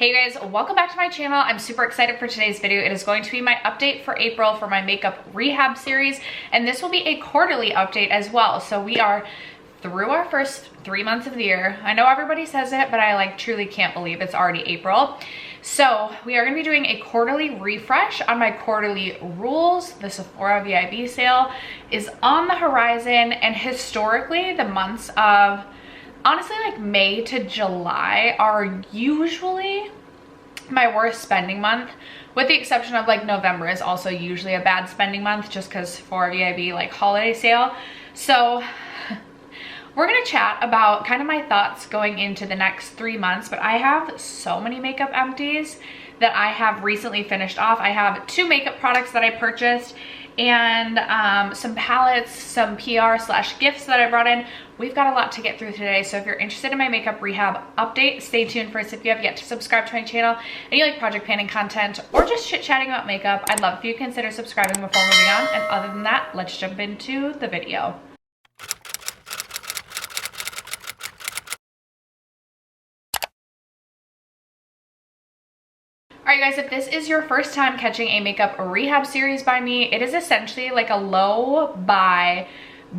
Hey guys, welcome back to my channel. I'm super excited for today's video. It is going to be my update for April for my makeup rehab series, and this will be a quarterly update as well. So we are through our first 3 months of the year. I know everybody says it, but I truly can't believe it's already April. So we are going to be doing a quarterly refresh on my quarterly rules. The Sephora VIB sale is on the horizon, and historically the months of honestly, May to July are usually my worst spending month, with the exception of November is also usually a bad spending month just because for VIB holiday sale. So we're gonna chat about kind of my thoughts going into the next 3 months, but I have so many makeup empties that I have recently finished off. I have 2 makeup products that I purchased and some palettes, some PR/gifts that I brought in. We've got a lot to get through today, so if you're interested in my makeup rehab update, stay tuned. First, if you have yet to subscribe to my channel and you like project planning content or just chit-chatting about makeup, I'd love if you consider subscribing before moving on. And other than that, let's jump into the video. Alright guys, if this is your first time catching a makeup rehab series by me, it is essentially a low buy,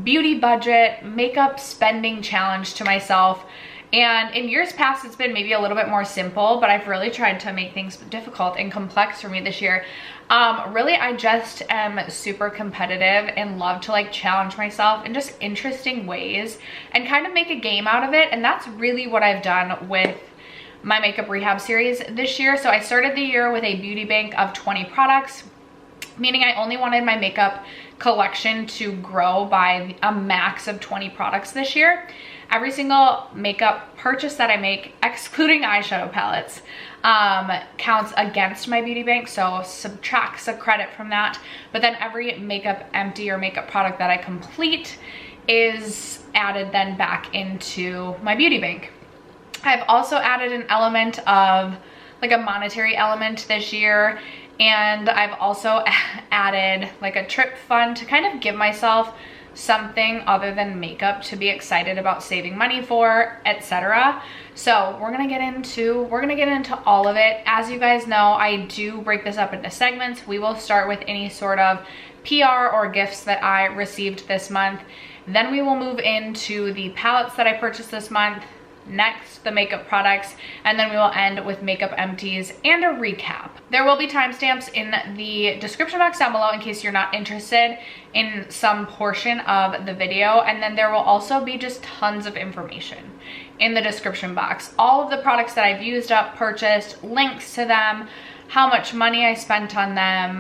beauty budget, makeup spending challenge to myself. And in years past, it's been maybe a little bit more simple, but I've really tried to make things difficult and complex for me this year. Really, I just am super competitive and love to challenge myself in just interesting ways and kind of make a game out of it. And that's really what I've done with my makeup rehab series this year. So I started the year with a beauty bank of 20 products, meaning I only wanted my makeup collection to grow by a max of 20 products this year. Every single makeup purchase that I make, excluding eyeshadow palettes, counts against my beauty bank, so subtracts a credit from that. But then every makeup empty or makeup product that I complete is added then back into my beauty bank. I've also added an element of a monetary element this year, and I've also added a trip fund to kind of give myself something other than makeup to be excited about saving money for, etc. So we're gonna get into all of it. As you guys know, I do break this up into segments. We will start with any sort of PR or gifts that I received this month. Then we will move into the palettes that I purchased this month. Next, the makeup products, and then we will end with makeup empties and a recap. There will be timestamps in the description box down below in case you're not interested in some portion of the video, and then there will also be just tons of information in the description box. All of the products that I've used up, purchased, links to them, how much money I spent on them,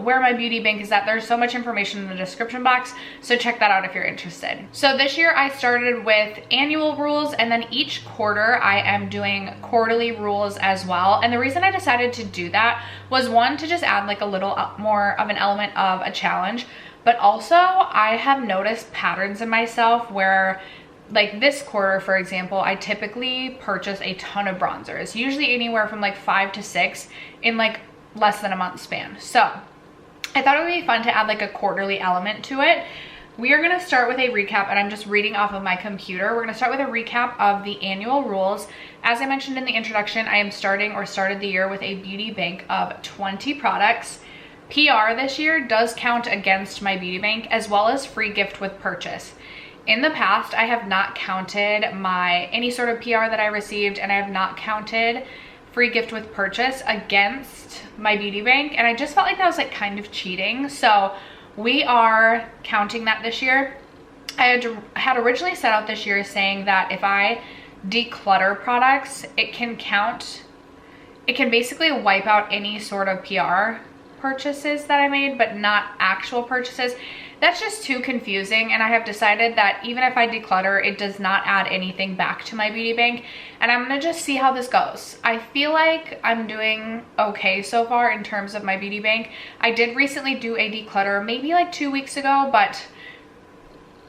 where my beauty bank is at. There's so much information in the description box, so check that out if you're interested. So this year I started with annual rules, and then each quarter I am doing quarterly rules as well. And the reason I decided to do that was, one, to just add a little more of an element of a challenge, but also I have noticed patterns in myself where this quarter, for example, I typically purchase a ton of bronzers, usually anywhere from 5 to 6 in less than a month span. So I thought it would be fun to add a quarterly element to it. We are gonna start with a recap, and I'm just reading off of my computer. We're gonna start with a recap of the annual rules. As I mentioned in the introduction, I am started the year with a beauty bank of 20 products. PR this year does count against my beauty bank, as well as free gift with purchase. In the past, I have not counted any sort of PR that I received, and I have not counted free gift with purchase against my beauty bank, and I just felt that was kind of cheating. So we are counting that this year. I had originally set out this year saying that if I declutter products, it can basically wipe out any sort of PR purchases that I made, but not actual purchases. That's just too confusing, and I have decided that even if I declutter, it does not add anything back to my beauty bank, and I'm gonna just see how this goes. I feel like I'm doing okay so far in terms of my beauty bank. I did recently do a declutter maybe 2 weeks ago, but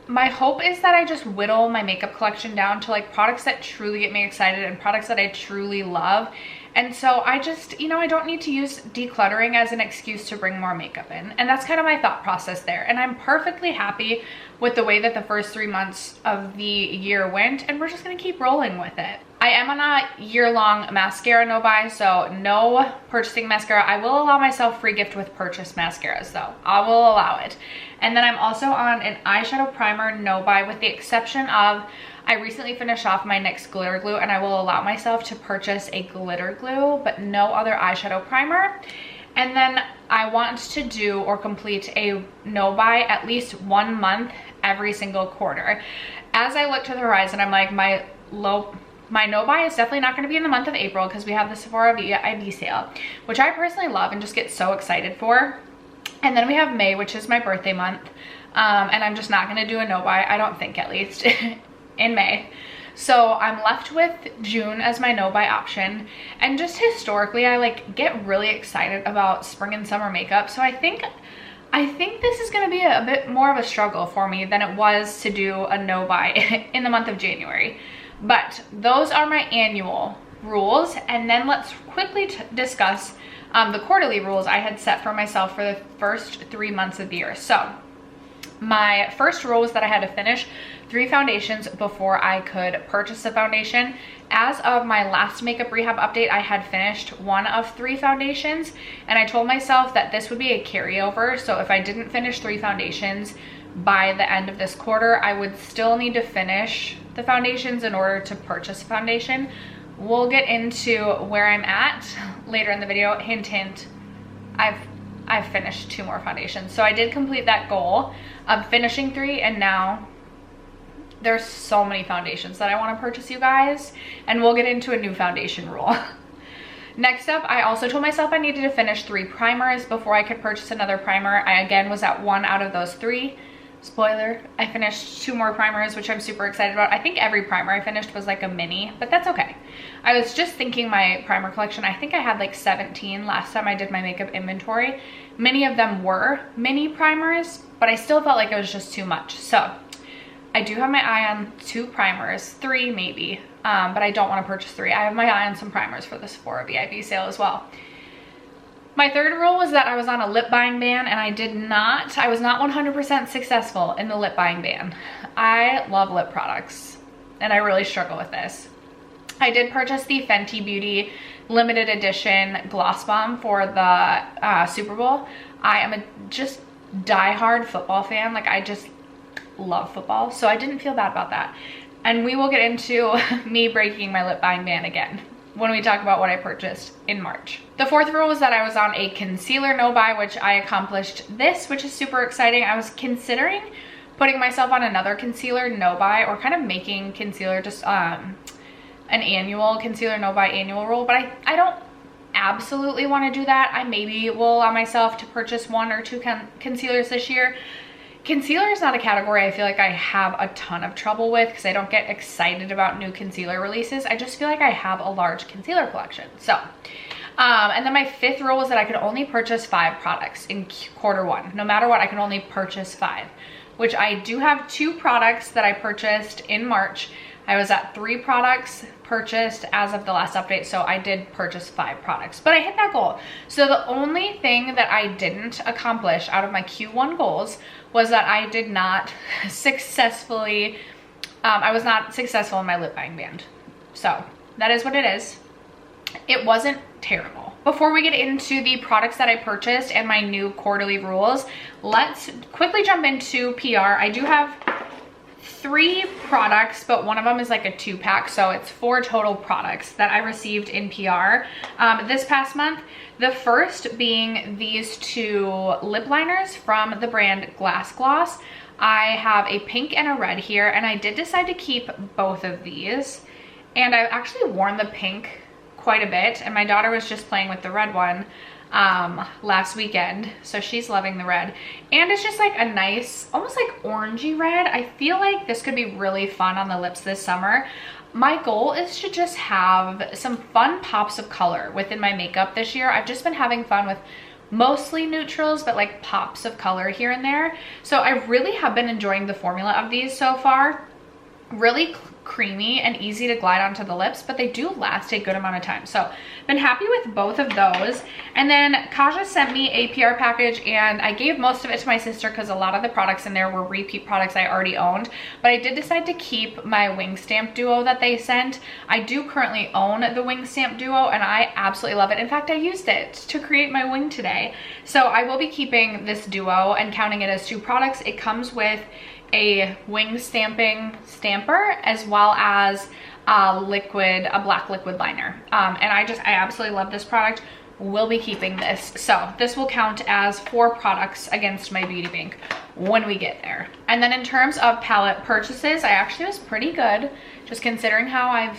my hope is that I just whittle my makeup collection down to products that truly get me excited and products that I truly love, And so I just, you know, I don't need to use decluttering as an excuse to bring more makeup in. And that's kind of my thought process there. And I'm perfectly happy with the way that the first 3 months of the year went, and we're just gonna keep rolling with it. I am on a year-long mascara no buy, so no purchasing mascara. I will allow myself free gift with purchase mascaras though. I will allow it. And then I'm also on an eyeshadow primer no buy, with the exception of I recently finished off my NYX glitter glue, and I will allow myself to purchase a glitter glue, but no other eyeshadow primer. And then I want to do or complete a no buy at least 1 month every single quarter. As I look to the horizon, I'm like, my no buy is definitely not going to be in the month of April, because we have the Sephora VIB sale, which I personally love and just get so excited for. And then we have May, which is my birthday month, and I'm just not going to do a no buy, I don't think, at least in May. So I'm left with June as my no buy option. And just historically, I like get really excited about spring and summer makeup. So I think this is going to be a bit more of a struggle for me than it was to do a no buy in the month of January. But those are my annual rules. And then let's quickly discuss the quarterly rules I had set for myself for the first 3 months of the year. So my first rule was that I had to finish 3 foundations before I could purchase a foundation. As of my last makeup rehab update, I had finished 1 of 3 foundations, and I told myself that this would be a carryover. So if I didn't finish 3 foundations by the end of this quarter, I would still need to finish the foundations in order to purchase a foundation. We'll get into where I'm at later in the video. Hint, hint, I've finished 2 more foundations. So I did complete that goal of finishing 3, and now there's so many foundations that I want to purchase, you guys, and we'll get into a new foundation rule. Next up, I also told myself I needed to finish 3 primers before I could purchase another primer. I again was at 1 out of those 3. Spoiler, I finished 2 more primers, which I'm super excited about. I think every primer I finished was like a mini, but that's okay. I was just thinking my primer collection, I think I had like 17 last time I did my makeup inventory. Many of them were mini primers, but I still felt like it was just too much. So I do have my eye on 2 primers, 3 maybe, but I don't want to purchase 3. I have my eye on some primers for the Sephora VIB sale as well. My third rule was that I was on a lip buying ban, and I was not 100% successful in the lip buying ban. I love lip products, and I really struggle with this. I did purchase the Fenty Beauty limited edition gloss bomb for the Super Bowl. I am a just diehard football fan. Like, I just love football, so I didn't feel bad about that. And we will get into me breaking my lip buying ban again when we talk about what I purchased in March. The fourth rule was that I was on a concealer no buy, which I accomplished this, which is super exciting. I was considering putting myself on another concealer no buy, or kind of making concealer just an annual concealer no buy annual rule, but I don't absolutely want to do that. I maybe will allow myself to purchase 1 or 2 concealers this year. Concealer is not a category I feel like I have a ton of trouble with, because I don't get excited about new concealer releases. I just feel like I have a large concealer collection. So, and then my 5th rule was that I could only purchase 5 products in quarter 1. No matter what, I can only purchase 5, which I do have 2 products that I purchased in March. I was at 3 products purchased as of the last update, so I did purchase 5 products, but I hit that goal. So the only thing that I didn't accomplish out of my Q1 goals was that I did not successfully, I was not successful in my lip buying ban. So that is what it is. It wasn't terrible. Before we get into the products that I purchased and my new quarterly rules, let's quickly jump into PR. I do have 3 products, but one of them is like a 2-pack, so it's 4 total products that I received in PR this past month. The first being these 2 lip liners from the brand Glass Gloss. I have a pink and a red here, and I did decide to keep both of these, and I've actually worn the pink quite a bit, and my daughter was just playing with the red one last weekend, so she's loving the red. And it's just like a nice, almost like orangey red. I feel like this could be really fun on the lips this summer. My goal is to just have some fun pops of color within my makeup this year. I've just been having fun with mostly neutrals, but like pops of color here and there. So I really have been enjoying the formula of these so far. Really creamy and easy to glide onto the lips, but they do last a good amount of time. So been happy with both of those. And then Kaja sent me a PR package, and I gave most of it to my sister because a lot of the products in there were repeat products I already owned, but I did decide to keep my wing stamp duo that they sent. I do currently own the wing stamp duo and I absolutely love it. In fact, I used it to create my wing today. So I will be keeping this duo and counting it as 2 products. It comes with a wing stamping stamper as well as a black liquid liner. And I absolutely love this product. We'll be keeping this. So this will count as 4 products against my beauty bank when we get there. And then in terms of palette purchases, I actually was pretty good, just considering how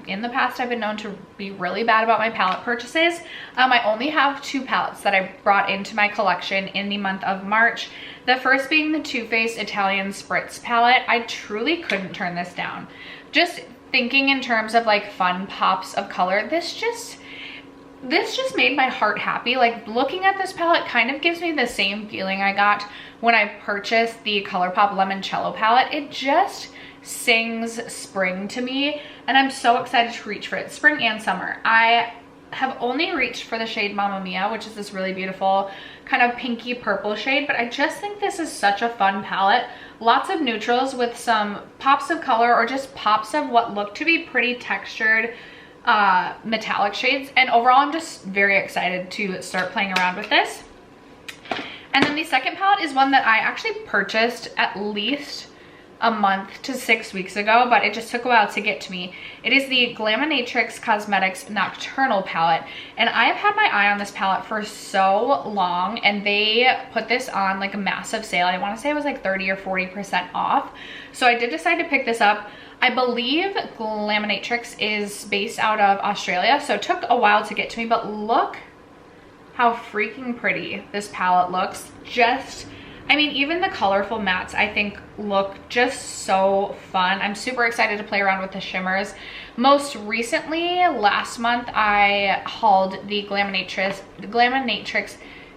in the past I've been known to be really bad about my palette purchases. I only have 2 palettes that I brought into my collection in the month of March. The first being the Too Faced Italian Spritz palette. I truly couldn't turn this down. Just thinking in terms of like fun pops of color, this just made my heart happy. Like, looking at this palette kind of gives me the same feeling I got when I purchased the ColourPop Limoncello palette. It just sings spring to me, and I'm so excited to reach for it, spring and summer. I have only reached for the shade Mamma Mia, which is this really beautiful kind of pinky purple shade, but I just think this is such a fun palette. Lots of neutrals with some pops of color or just pops of what look to be pretty textured metallic shades, and overall I'm just very excited to start playing around with this. And then the second palette is one that I actually purchased at least a month to 6 weeks ago, but it just took a while to get to me. It is the Glaminatrix Cosmetics Nocturnal palette, and I have had my eye on this palette for so long, and they put this on like a massive sale. I want to say it was like 30 or 40% off, so I did decide to pick this up. I believe Glaminatrix is based out of Australia, so it took a while to get to me, but look how freaking pretty this palette looks. I mean, even the colorful mattes I think look just so fun. I'm super excited to play around with the shimmers. Most recently, last month, I hauled the Glaminatrix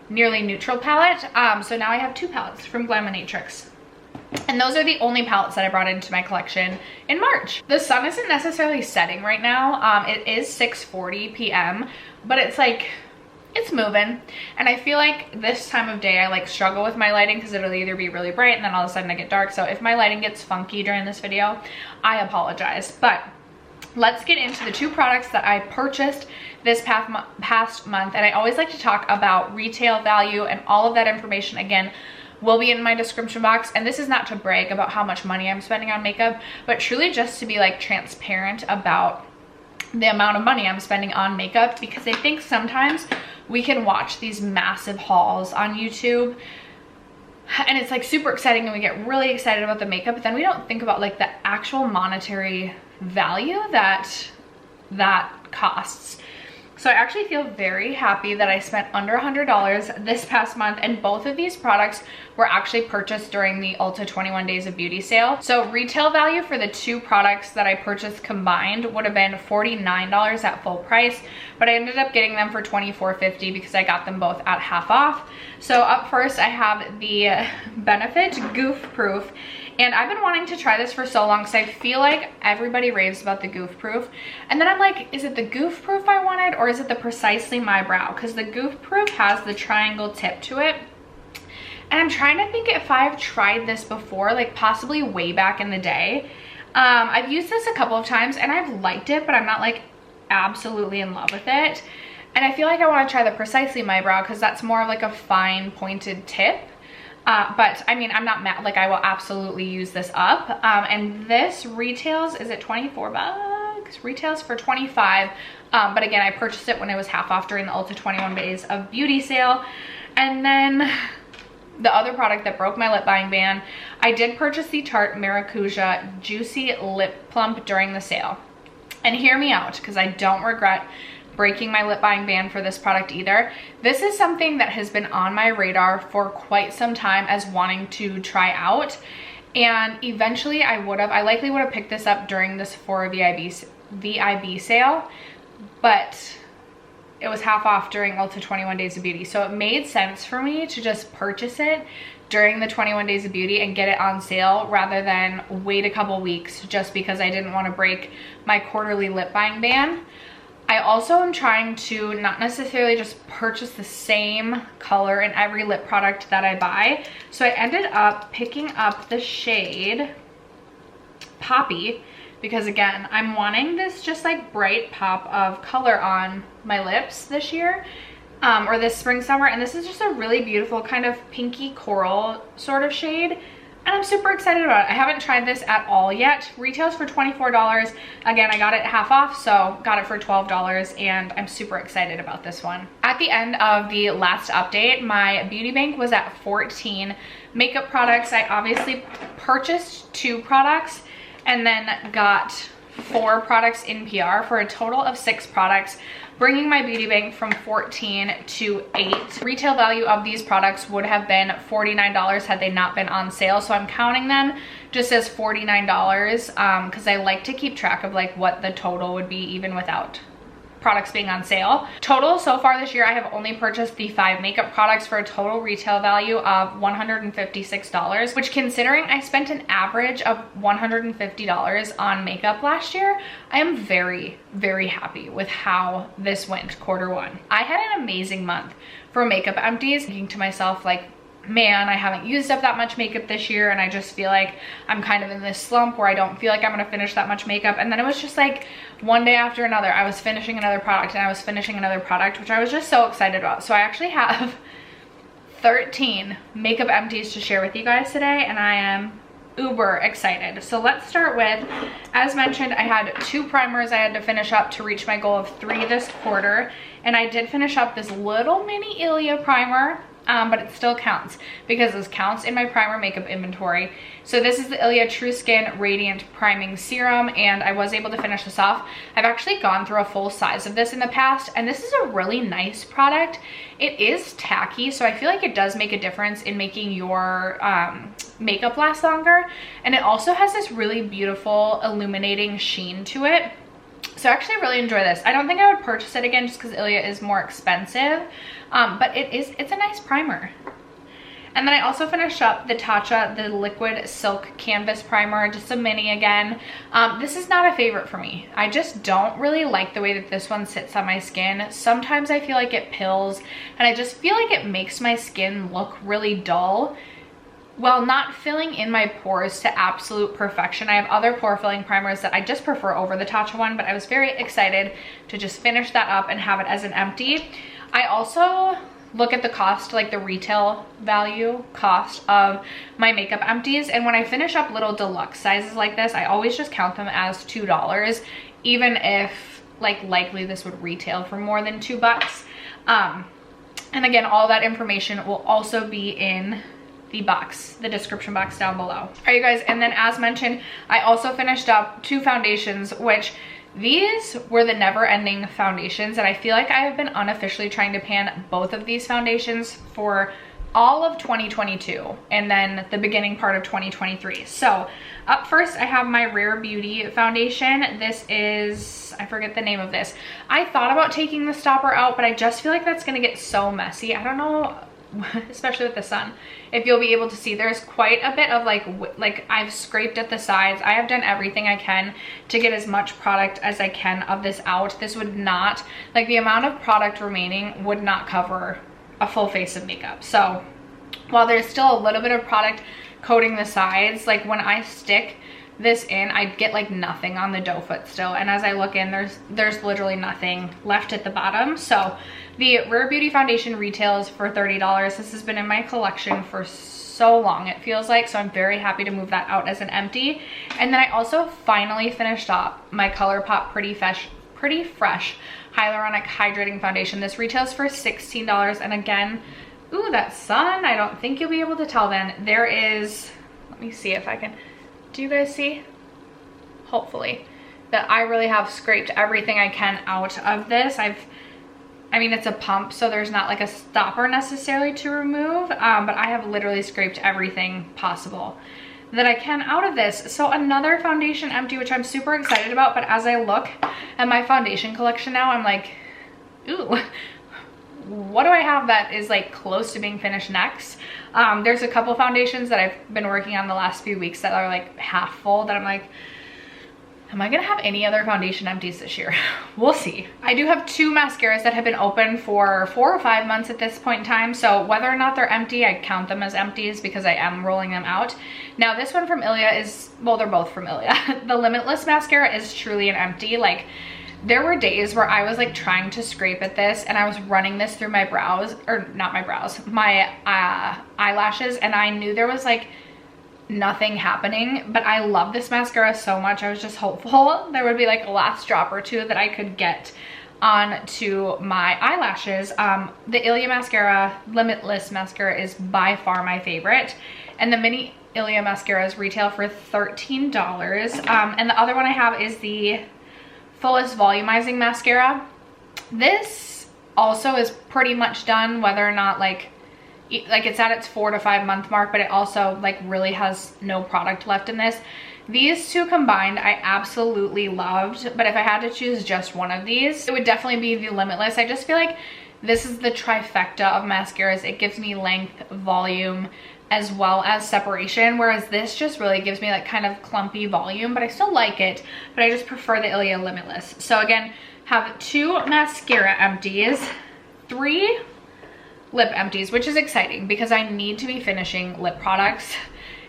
Nearly Neutral palette. So now I have 2 palettes from Glaminatrix. And those are the only palettes that I brought into my collection in March. The sun isn't necessarily setting right now. It is 6:40 p.m., but it's like, it's moving. And I feel like this time of day I like struggle with my lighting because it'll either be really bright and then all of a sudden I get dark. So if my lighting gets funky during this video, I apologize. But let's get into the 2 products that I purchased this past month. And I always like to talk about retail value, and all of that information again will be in my description box. And this is not to brag about how much money I'm spending on makeup, but truly just to be like transparent about the amount of money I'm spending on makeup, because I think sometimes we can watch these massive hauls on YouTube and it's like super exciting and we get really excited about the makeup, but then we don't think about like the actual monetary value that costs. So I actually feel very happy that I spent under $100 this past month, and both of these products were actually purchased during the Ulta 21 Days of Beauty sale. So retail value for the 2 products that I purchased combined would have been $49 at full price, but I ended up getting them for $24.50 because I got them both at half off. So up first I have the Benefit Goof Proof. And I've been wanting to try this for so long because I feel like everybody raves about the Goof Proof. And then I'm like, is it the Goof Proof I wanted, or is it the Precisely My Brow? Because the Goof Proof has the triangle tip to it. And I'm trying to think if I've tried this before, like possibly way back in the day. I've used this a couple of times and I've liked it, but I'm not like absolutely in love with it. And I feel like I want to try the Precisely My Brow because that's more of like a fine pointed tip. But I mean, I'm not mad, like I will absolutely use this up. And this retails, is it 24 bucks? Retails for 25. But again, I purchased it when it was half off during the Ulta 21 Days of Beauty sale. And then the other product that broke my lip buying ban, I did purchase the Tarte Maracuja Juicy Lip Plump during the sale. And hear me out, because I don't regret breaking my lip buying ban for this product either. This is something that has been on my radar for quite some time as wanting to try out, and eventually I likely would have picked this up during this Sephora VIB sale, but it was half off during Ulta 21 Days of Beauty. So it made sense for me to just purchase it during the 21 Days of Beauty and get it on sale rather than wait a couple weeks just because I didn't want to break my quarterly lip buying ban. I also am trying to not necessarily just purchase the same color in every lip product that I buy. So I ended up picking up the shade Poppy because, again, I'm wanting this just like bright pop of color on my lips this year, or this spring summer. And this is just a really beautiful kind of pinky coral sort of shade. And I'm super excited about it. I haven't tried this at all yet. Retails for $24. Again, I got it half off, so got it for $12, and I'm super excited about this one. At the end of the last update, my beauty bank was at 14 makeup products. I obviously purchased 2 products and then got 4 products in PR for a total of 6 products, bringing my beauty bank from 14 to 8. Retail value of these products would have been $49 had they not been on sale. So I'm counting them just as $49 because I like to keep track of like what the total would be even without products being on sale. Total so far this year, I have only purchased the 5 makeup products for a total retail value of $156, which, considering I spent an average of $150 on makeup last year, I am very, very happy with how this went quarter 1. I had an amazing month for makeup empties, thinking to myself like, man, I haven't used up that much makeup this year, and I just feel like I'm kind of in this slump where I don't feel like I'm gonna finish that much makeup. And then it was just like one day after another, I was finishing another product and I was finishing another product, which I was just so excited about. So I actually have 13 makeup empties to share with you guys today, and I am uber excited. So let's start with, as mentioned, I had 2 primers I had to finish up to reach my goal of 3 this quarter, and I did finish up this little mini Ilia primer. But it still counts because this counts in my primer makeup inventory. So this is the Ilia True Skin Radiant Priming Serum, and I was able to finish this off. I've actually gone through a full size of this in the past, and this is a really nice product. It is tacky, so I feel like it does make a difference in making your makeup last longer. And it also has this really beautiful illuminating sheen to it. So I actually really enjoy this. I don't think I would purchase it again just because Ilia is more expensive, but it's a nice primer. And then I also finished up the Tatcha, the Liquid Silk Canvas Primer, just a mini again. This is not a favorite for me. I just don't really like the way that this one sits on my skin. Sometimes I feel like it pills, and I just feel like it makes my skin look really dull, while not filling in my pores to absolute perfection. I have other pore filling primers that I just prefer over the Tatcha one, but I was very excited to just finish that up and have it as an empty. I also look at the cost, like the retail value cost of my makeup empties, and when I finish up little deluxe sizes like this, I always just count them as $2, even if like likely this would retail for more than $2. And again, all that information will also be in the description box down below. All right, you guys, and then as mentioned, I also finished up 2 foundations, which these were the Never Ending foundations, and I feel like I have been unofficially trying to pan both of these foundations for all of 2022 and then the beginning part of 2023. So up first, I have my Rare Beauty foundation. This is, I forget the name of this. I thought about taking the stopper out, but I just feel like that's gonna get so messy. I don't know, especially with the sun, if you'll be able to see, there's quite a bit of like I've scraped at the sides. I have done everything I can to get as much product as I can of this out. This would not, like, the amount of product remaining would not cover a full face of makeup. So while there's still a little bit of product coating the sides, like when I stick this in, I get like nothing on the doe foot still, and as I look in, there's literally nothing left at the bottom. So the Rare Beauty foundation retails for $30. This has been in my collection for so long, it feels like, so I'm very happy to move that out as an empty. And then I also finally finished up my ColourPop Pretty Fresh Hyaluronic Hydrating Foundation. This retails for $16, and again, ooh, that sun, I don't think you'll be able to tell then. There is, let me see if I can, do you guys see? Hopefully. That I really have scraped everything I can out of this. I mean, it's a pump, so there's not like a stopper necessarily to remove, but I have literally scraped everything possible that I can out of this. So another foundation empty, which I'm super excited about, but as I look at my foundation collection now, I'm like, ooh, what do I have that is like close to being finished next? There's a couple foundations that I've been working on the last few weeks that are like half full that I'm like, am I gonna have any other foundation empties this year? We'll see. I do have 2 mascaras that have been open for 4 or 5 months at this point in time. So whether or not they're empty, I count them as empties because I am rolling them out. Now this one from Ilia is, well, they're both from Ilia. The Limitless mascara is truly an empty. Like, there were days where I was like trying to scrape at this and I was running this through my brows, or not my brows, my eyelashes, and I knew there was like nothing happening, but I love this mascara so much. I was just hopeful there would be like a last drop or two that I could get onto my eyelashes. The Ilia mascara, Limitless mascara, is by far my favorite, and the mini Ilia mascaras retail for $13. And the other one I have is the Fullest Volumizing mascara. This also is pretty much done, whether or not like it's at its 4 to 5 month mark, but it also like really has no product left in this. These 2 combined I absolutely loved, but if I had to choose just one of these, it would definitely be the Limitless. I just feel like this is the trifecta of mascaras. It gives me length, volume, as well as separation, whereas this just really gives me like kind of clumpy volume, but I still like it, but I just prefer the Ilia Limitless. So again, have 2 mascara empties, 3 lip empties, which is exciting because I need to be finishing lip products,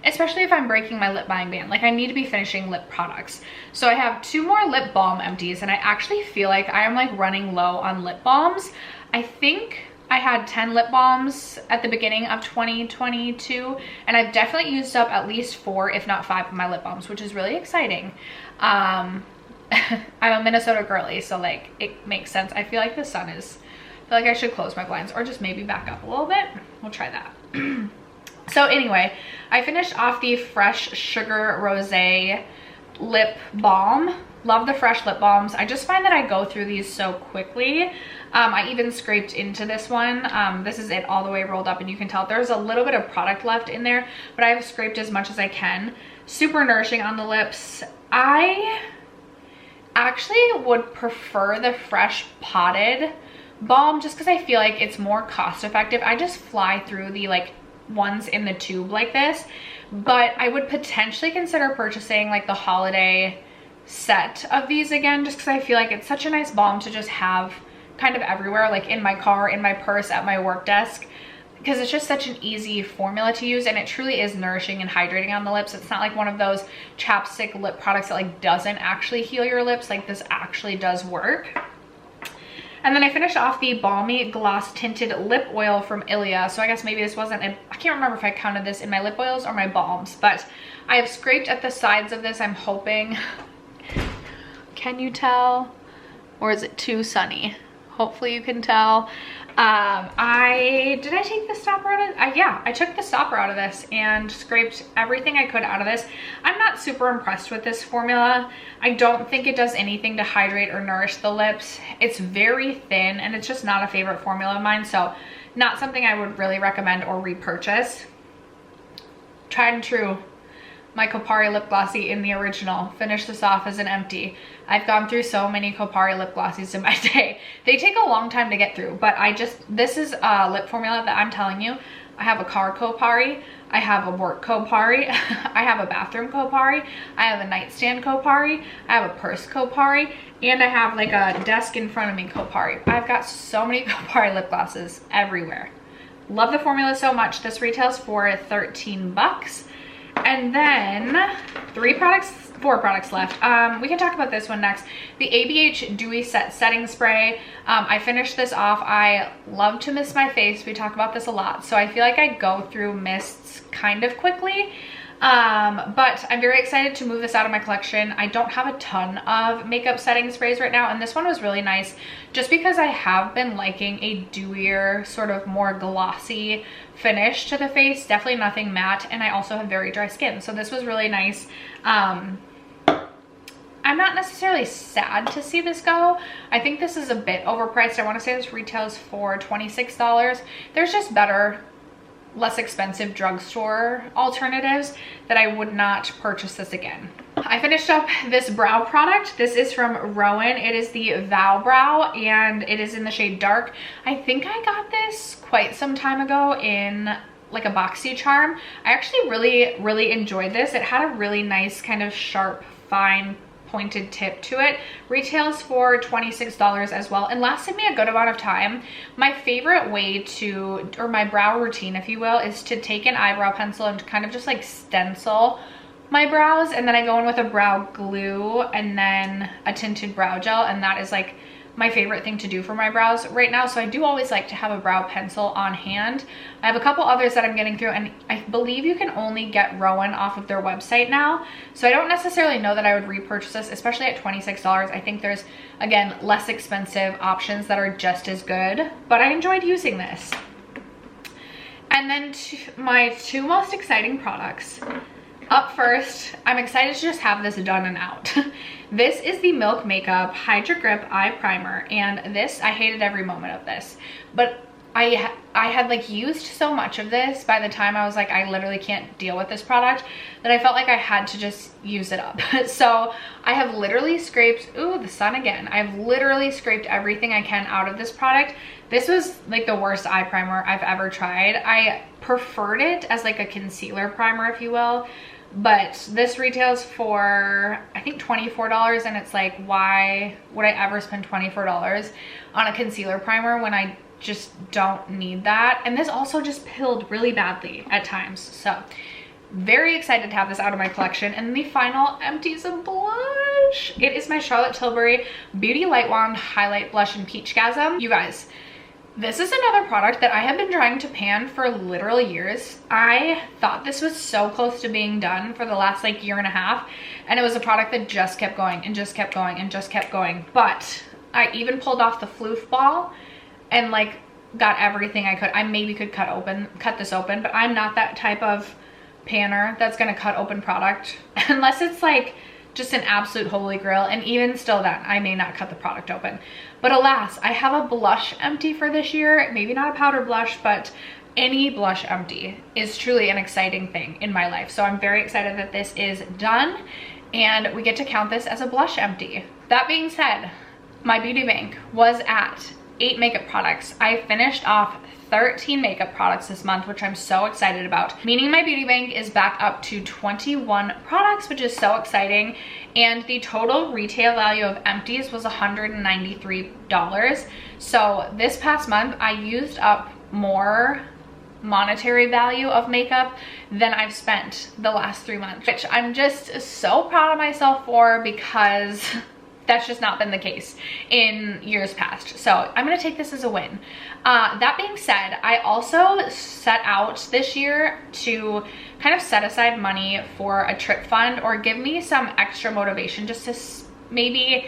especially if I'm breaking my lip buying ban. Like, I need to be finishing lip products. So I have 2 more lip balm empties, and I actually feel like I am like running low on lip balms. I think I had 10 lip balms at the beginning of 2022, and I've definitely used up at least 4, if not 5 of my lip balms, which is really exciting. I'm a Minnesota girly, so like it makes sense. I feel like the sun is, I feel like I should close my blinds or just maybe back up a little bit. We'll try that. So anyway, I finished off the Fresh Sugar Rosé lip balm. Love the Fresh lip balms. I just find that I go through these so quickly. I even scraped into this one. This is it all the way rolled up, and you can tell there's a little bit of product left in there, but I've scraped as much as I can. Super nourishing on the lips. I actually would prefer the Fresh Potted balm just because I feel like it's more cost effective. I just fly through the like ones in the tube like this, but I would potentially consider purchasing like the holiday set of these again, just because I feel like it's such a nice balm to just have kind of everywhere, like in my car, in my purse, at my work desk, because it's just such an easy formula to use, and it truly is nourishing and hydrating on the lips. It's not like one of those chapstick lip products that like doesn't actually heal your lips. Like, this actually does work. And then I finished off the Balmy Gloss Tinted Lip Oil from Ilia. So I guess maybe this wasn't, I can't remember if I counted this in my lip oils or my balms, but I have scraped at the sides of this. I'm hoping, can you tell? Or is it too sunny? Hopefully you can tell. Did I take the stopper out of yeah, I took the stopper out of this and scraped everything I could out of this. I'm not super impressed with this formula. I don't think it does anything to hydrate or nourish the lips. It's very thin, and it's just not a favorite formula of mine, so not something I would really recommend or repurchase. Tried and true. My Kopari lip glossy in the original. Finish this off as an empty. I've gone through so many Kopari lip glossies in my day. They take a long time to get through, but this is a lip formula that I'm telling you. I have a car Kopari, I have a work Kopari, I have a bathroom Kopari, I have a nightstand Kopari, I have a purse Kopari, and I have like a desk in front of me Kopari. I've got so many Kopari lip glosses everywhere. Love the formula so much. This retails for 13 bucks. And then 4 products left. We can talk about this one next. The ABH Dewy Setting Spray. I finished this off. I love to mist my face. We talk about this a lot. So I feel like I go through mists kind of quickly. But I'm very excited to move this out of my collection. I don't have a ton of makeup setting sprays right now, and this one was really nice just because I have been liking a dewier, sort of more glossy finish to the face. Definitely nothing matte, and I also have very dry skin, so this was really nice. I'm not necessarily sad to see this go. I think this is a bit overpriced. I want to say this retails for $26. There's just better, less expensive drugstore alternatives that I would not purchase this again. I finished up this brow product. This is from Rowan. It is the Vow Brow and it is in the shade Dark. I think I got this quite some time ago in like a boxy charm. I actually really enjoyed this. It had a really nice kind of sharp, fine pointed tip to it. Retails for $26 as well and lasted me a good amount of time. My favorite way to, or my brow routine if you will, is to take an eyebrow pencil and kind of just like stencil my brows, and then I go in with a brow glue and then a tinted brow gel, and that is like my favorite thing to do for my brows right now. So I do always like to have a brow pencil on hand. I have a couple others that I'm getting through, and I believe you can only get Rowan off of their website now. So I don't necessarily know that I would repurchase this, especially at $26. I think there's, again, less expensive options that are just as good, but I enjoyed using this. And then my two most exciting products. Up first, I'm excited to just have this done and out. This is the Milk Makeup Hydra Grip Eye Primer, and this, I hated every moment of this, but I had like used so much of this by the time I was like, I literally can't deal with this product, that I felt like I had to just use it up. So I have literally scraped, ooh, the sun again. I've literally scraped everything I can out of this product. This was like the worst eye primer I've ever tried. I preferred it as like a concealer primer, if you will. But this retails for, I think, $24, and it's like, why would I ever spend $24 on a concealer primer when I just don't need that? And this also just pilled really badly at times. So very excited to have this out of my collection. And the final Empties of blush. It is my Charlotte Tilbury Beauty Light Wand Highlight Blush in Peachgasm. You guys, this is another product that I have been trying to pan for literal years. I thought this was so close to being done for the last like year and a half, and it was a product that just kept going and just kept going and just kept going. But I even pulled off the floof ball and like got everything I could. I maybe could cut this open, but I'm not that type of panner that's gonna cut open product unless it's like just an absolute holy grail, and even still then I may not cut the product open. But alas, I have a blush empty for this year. Maybe not a powder blush, but any blush empty is truly an exciting thing in my life. So I'm very excited that this is done and we get to count this as a blush empty. That being said, my beauty bank was at 8 makeup products. I finished off 13 makeup products this month, which I'm so excited about, meaning my beauty bank is back up to 21 products, which is so exciting. And the total retail value of Empties was $193. So this past month I used up more monetary value of makeup than I've spent the last 3 months, which I'm just so proud of myself for, because that's just not been the case in years past. So I'm gonna take this as a win. That being said, I also set out this year to kind of set aside money for a trip fund, or give me some extra motivation just to maybe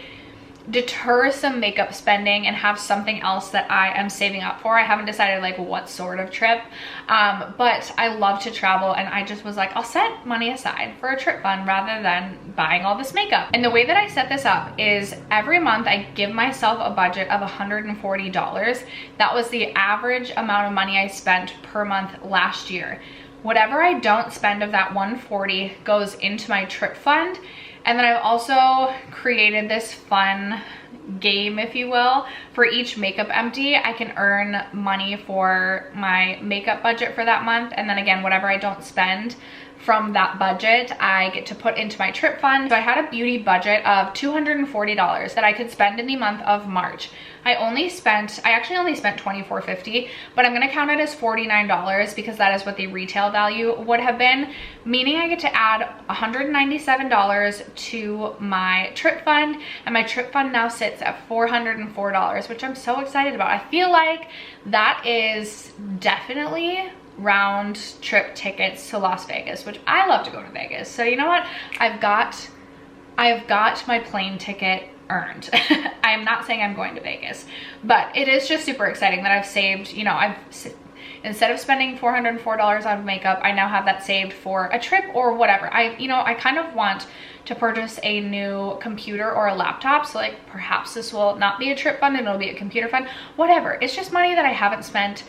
deter some makeup spending and have something else that I am saving up for. I haven't decided like what sort of trip, but I love to travel, and I just was like, I'll set money aside for a trip fund rather than buying all this makeup. And the way that I set this up is every month I give myself a budget of $140. That was the average amount of money I spent per month last year. Whatever I don't spend of that $140 goes into my trip fund. And then I've also created this fun game, if you will. For each makeup empty, I can earn money for my makeup budget for that month. And then again, whatever I don't spend from that budget, I get to put into my trip fund. So I had a beauty budget of $240 that I could spend in the month of March. I actually only spent $24.50, but I'm gonna count it as $49 because that is what the retail value would have been, meaning I get to add $197 to my trip fund, and my trip fund now sits at $404, which I'm so excited about. I feel like that is definitely round trip tickets to Las Vegas, which I love to go to Vegas. So you know what? I've got my plane ticket earned. I'm not saying I'm going to Vegas, but it is just super exciting that I've saved, you know, instead of spending $404 on makeup, I now have that saved for a trip or whatever. I kind of want to purchase a new computer or a laptop, so like perhaps this will not be a trip fund and it'll be a computer fund, whatever. It's just money that I haven't spent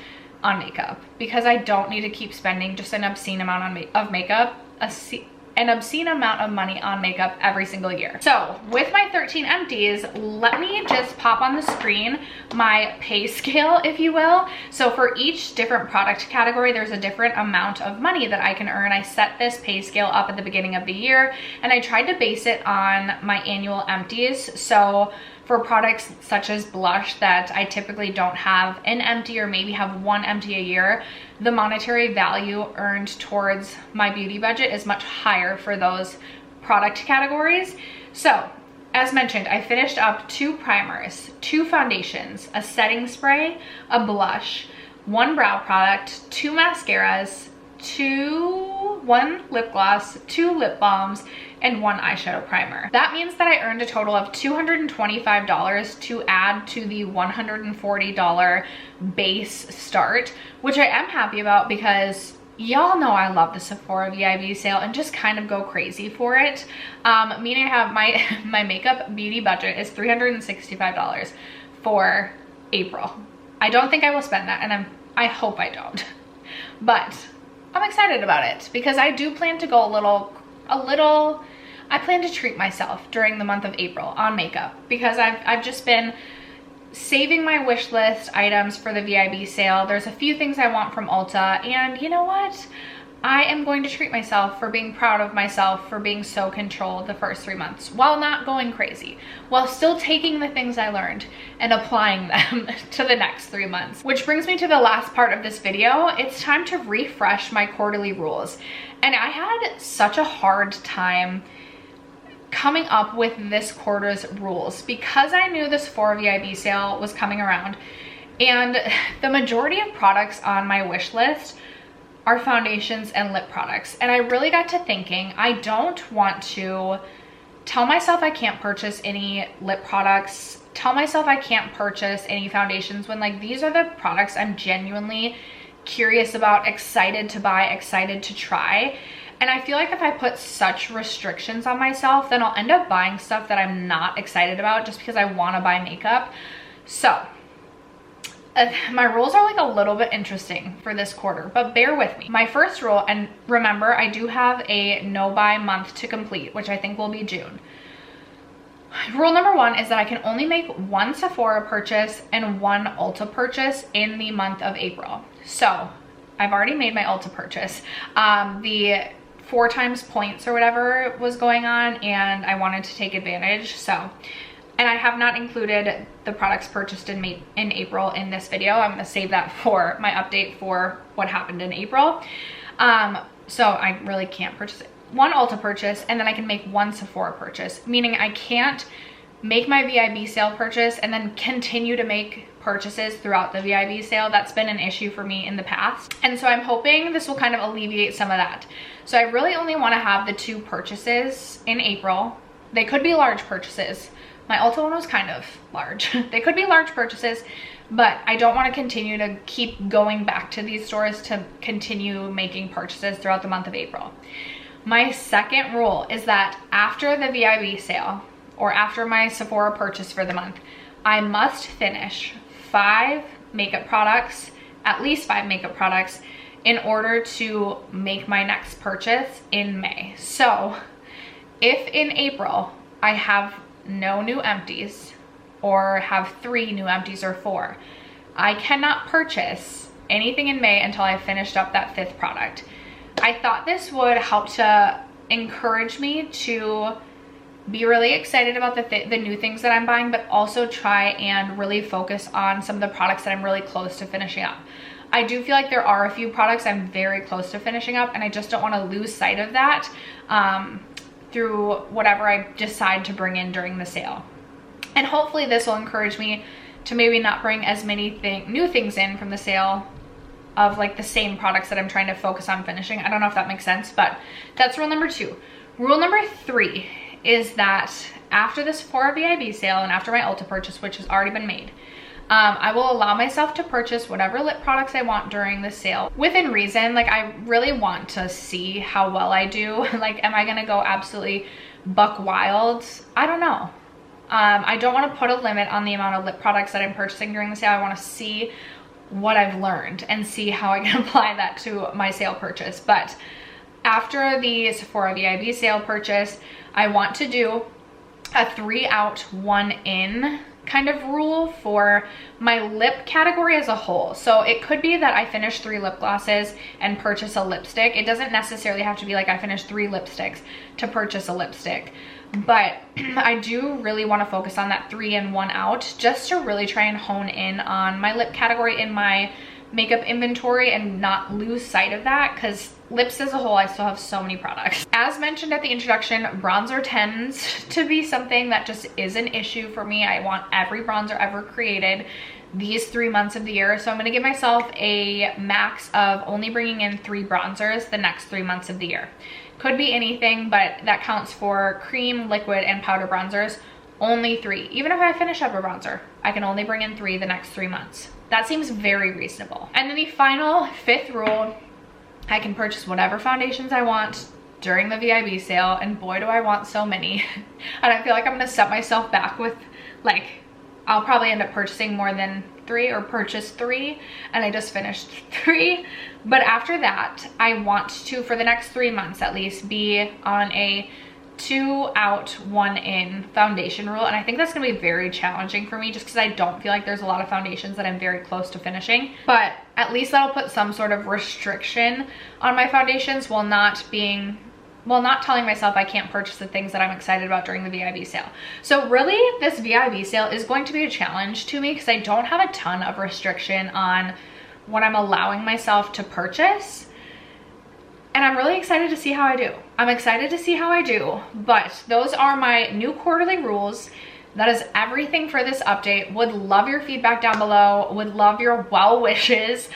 on makeup, because I don't need to keep spending just an obscene amount of makeup. an obscene amount of money on makeup every single year. So with my 13 empties, let me just pop on the screen my pay scale, if you will. So for each different product category, there's a different amount of money that I can earn. I set this pay scale up at the beginning of the year, and I tried to base it on my annual empties. So for products such as blush that I typically don't have an empty or maybe have one empty a year, the monetary value earned towards my beauty budget is much higher for those product categories. So as mentioned, I finished up 2 primers, 2 foundations, a setting spray, a blush, 1 brow product, 2 mascaras, 1 lip gloss, 2 lip balms, and 1 eyeshadow primer. That means that I earned a total of $225 to add to the $140 base start, which I am happy about because y'all know I love the Sephora VIB sale and just kind of go crazy for it. Meaning I have my makeup beauty budget is $365 for April. I don't think I will spend that, and I hope I don't. But I'm excited about it because I do plan to go I plan to treat myself during the month of April on makeup because I've just been saving my wish list items for the VIB sale. There's a few things I want from Ulta, and you know what? I am going to treat myself for being proud of myself for being so controlled the first 3 months while not going crazy, while still taking the things I learned and applying them to the next 3 months. Which brings me to the last part of this video. It's time to refresh my quarterly rules. And I had such a hard time coming up with this quarter's rules because I knew this Sephora VIB sale was coming around, and the majority of products on my wish list are foundations and lip products. And I really got to thinking, I don't want to tell myself I can't purchase any lip products, tell myself I can't purchase any foundations when like these are the products I'm genuinely curious about, excited to buy, excited to try. And I feel like if I put such restrictions on myself, then I'll end up buying stuff that I'm not excited about just because I want to buy makeup. So my rules are like a little bit interesting for this quarter, but bear with me. My first rule, and remember, I do have a no buy month to complete, which I think will be June. Rule number 1 is that I can only make 1 Sephora purchase and 1 Ulta purchase in the month of April. So I've already made my Ulta purchase. The 4 times points or whatever was going on, and I wanted to take advantage. So, and I have not included the products purchased in April in this video. I'm gonna save that for my update for what happened in April. So I really can't purchase it. 1 Ulta purchase, and then I can make 1 Sephora purchase, meaning I can't make my VIB sale purchase and then continue to make purchases throughout the VIB sale. That's been an issue for me in the past. And so I'm hoping this will kind of alleviate some of that. So I really only want to have the 2 purchases in April. They could be large purchases. My Ulta one was kind of large. They could be large purchases, but I don't want to continue to keep going back to these stores to continue making purchases throughout the month of April. My second rule is that after the VIB sale, or after my Sephora purchase for the month, I must finish 5 makeup products, at least 5 makeup products, in order to make my next purchase in May. So if in April I have no new empties, or have 3 new empties or 4, I cannot purchase anything in May until I've finished up that 5th product. I thought this would help to encourage me to be really excited about the new things that I'm buying, but also try and really focus on some of the products that I'm really close to finishing up. I do feel like there are a few products I'm very close to finishing up, and I just don't want to lose sight of that through whatever I decide to bring in during the sale. And hopefully this will encourage me to maybe not bring as many new things in from the sale of like the same products that I'm trying to focus on finishing. I don't know if that makes sense, but that's rule number 2. Rule number 3 is that after this Sephora VIB sale and after my Ulta purchase, which has already been made, I will allow myself to purchase whatever lip products I want during the sale within reason. Like, I really want to see how well I do. Like, am I gonna go absolutely buck wild? I don't know. I don't want to put a limit on the amount of lip products that I'm purchasing during the sale. I want to see what I've learned and see how I can apply that to my sale purchase. But after the Sephora VIB sale purchase, I want to do a 3 out, 1 in kind of rule for my lip category as a whole. So it could be that I finish 3 lip glosses and purchase a lipstick. It doesn't necessarily have to be like I finish 3 lipsticks to purchase a lipstick. But I do really want to focus on that 3 in, 1 out, just to really try and hone in on my lip category in my makeup inventory and not lose sight of that, because lips as a whole, I still have so many products. As mentioned at the introduction, bronzer tends to be something that just is an issue for me. I want every bronzer ever created these 3 months of the year. So I'm gonna give myself a max of only bringing in 3 bronzers the next 3 months of the year. Could be anything, but that counts for cream, liquid, and powder bronzers. Only 3. Even if I finish up a bronzer, I can only bring in 3 the next 3 months. That seems very reasonable. And then the final 5th rule, I can purchase whatever foundations I want during the VIB sale, and boy do I want so many. And I feel like I'm gonna set myself back with, like, I'll probably end up purchasing more than 3 or purchase 3, and I just finished 3. But after that, I want to, for the next 3 months at least, be on a 2 out, 1 in foundation rule. And I think that's gonna be very challenging for me, just because I don't feel like there's a lot of foundations that I'm very close to finishing. But at least that'll put some sort of restriction on my foundations while not telling myself I can't purchase the things that I'm excited about during the VIB sale. So really, this VIB sale is going to be a challenge to me, because I don't have a ton of restriction on what I'm allowing myself to purchase. And I'm really excited to see how I do. I'm excited to see how I do, but those are my new quarterly rules. That is everything for this update. Would love your feedback down below. Would love your well wishes.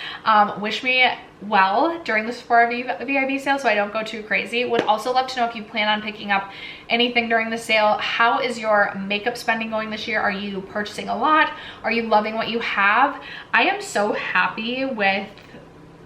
Wish me well during the Sephora VIB sale so I don't go too crazy. Would also love to know if you plan on picking up anything during the sale. How is your makeup spending going this year? Are you purchasing a lot? Are you loving what you have? I am so happy with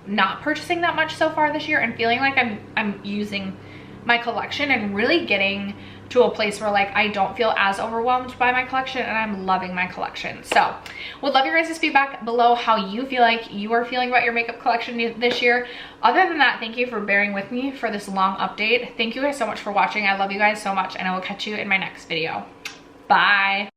not purchasing that much so far this year and feeling like I'm using my collection and really getting to a place where, like, I don't feel as overwhelmed by my collection, and I'm loving my collection. So would love your guys' feedback below, how you feel like you are feeling about your makeup collection this year. Other than that, thank you for bearing with me for this long update. Thank you guys so much for watching. I love you guys so much, and I will catch you in my next video. Bye.